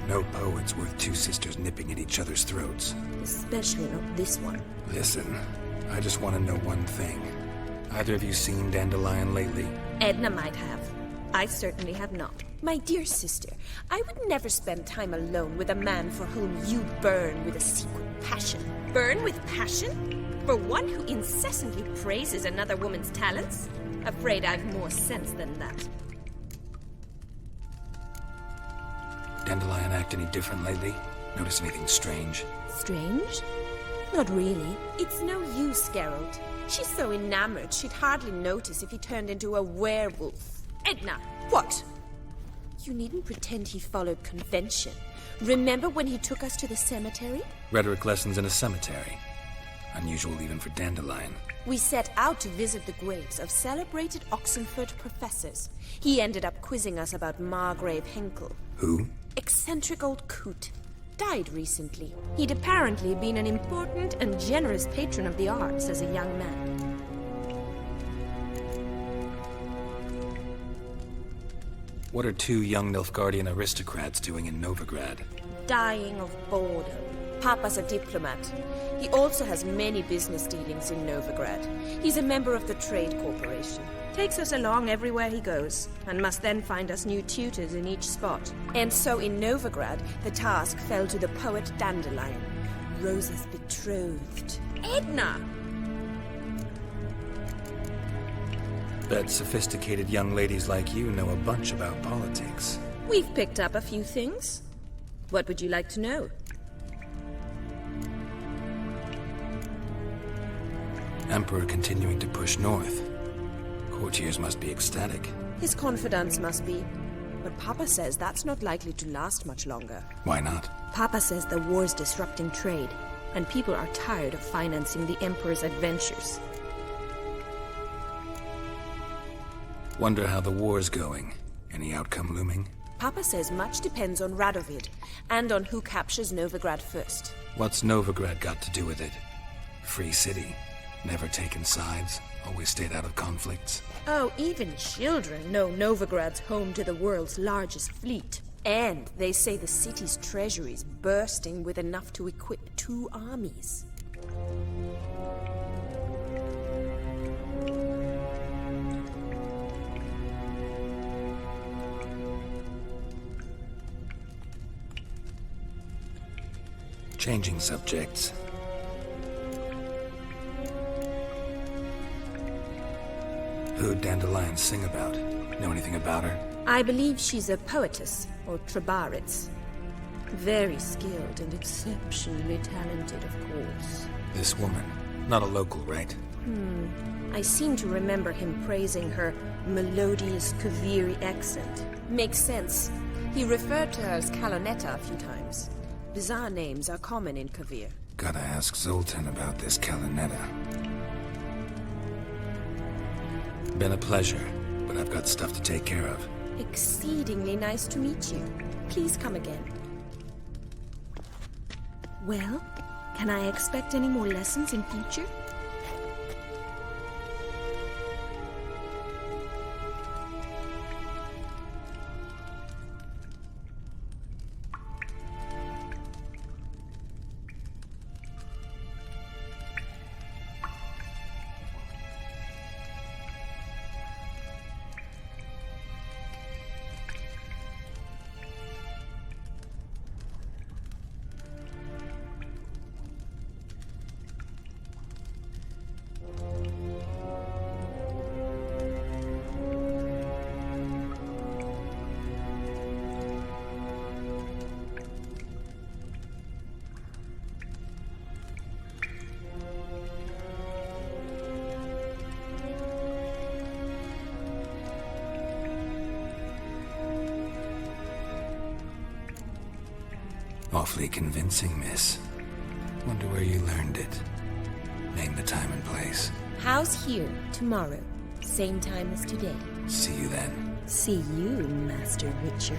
No poet's worth two sisters nipping at each other's throats. Especially not this one. Listen, I just want to know one thing. Either of you seen Dandelion lately? Edna might have. I certainly have not. My dear sister, I would never spend time alone with a man for whom you burn with a secret passion. Burn with passion? For one who incessantly praises another woman's talents? Afraid I've more sense than that. Dandelion act any different lately? Notice anything strange? Strange? Not really. It's no use, Geralt. She's so enamored she'd hardly notice if he turned into a werewolf. Edna! What? You needn't pretend he followed convention. Remember when he took us to the cemetery? Rhetoric lessons in a cemetery. Unusual even for Dandelion. We set out to visit the graves of celebrated Oxenford professors. He ended up quizzing us about Margrave Henkel. Who? Eccentric old coot. Died recently. He'd apparently been an important and generous patron of the arts as a young man. What are two young Nilfgaardian aristocrats doing in Novigrad? Dying of boredom. Papa's a diplomat. He also has many business dealings in Novigrad. He's a member of the Trade Corporation. Takes us along everywhere he goes, and must then find us new tutors in each spot. And so in Novigrad, the task fell to the poet Dandelion, Rosa's betrothed. Edna! Bet sophisticated young ladies like you know a bunch about politics. We've picked up a few things. What would you like to know? Emperor continuing to push north. Courtiers must be ecstatic. His confidants must be. But Papa says that's not likely to last much longer. Why not? Papa says the war's disrupting trade, and people are tired of financing the Emperor's adventures. Wonder how the war's going. Any outcome looming? Papa says much depends on Radovid, and on who captures Novigrad first. What's Novigrad got to do with it? Free city. Never taken sides. Always stayed out of conflicts. Oh, even children know Novigrad's home to the world's largest fleet. And they say the city's treasury's bursting with enough to equip 2 armies. Changing subjects. Who'd Dandelion sing about? Know anything about her? I believe she's a poetess, or Trebaritz. Very skilled and exceptionally talented, of course. This woman. Not a local, right? I seem to remember him praising her melodious Kaviri accent. Makes sense. He referred to her as Calonetta a few times. Bizarre names are common in Kavir. Gotta ask Zoltan about this Calonetta. Been a pleasure, but I've got stuff to take care of. Exceedingly nice to meet you. Please come again. Well, can I expect any more lessons in future? Awfully convincing, miss. Wonder where you learned it. Name the time and place. House here, tomorrow. Same time as today. See you then. See you, Master Witcher.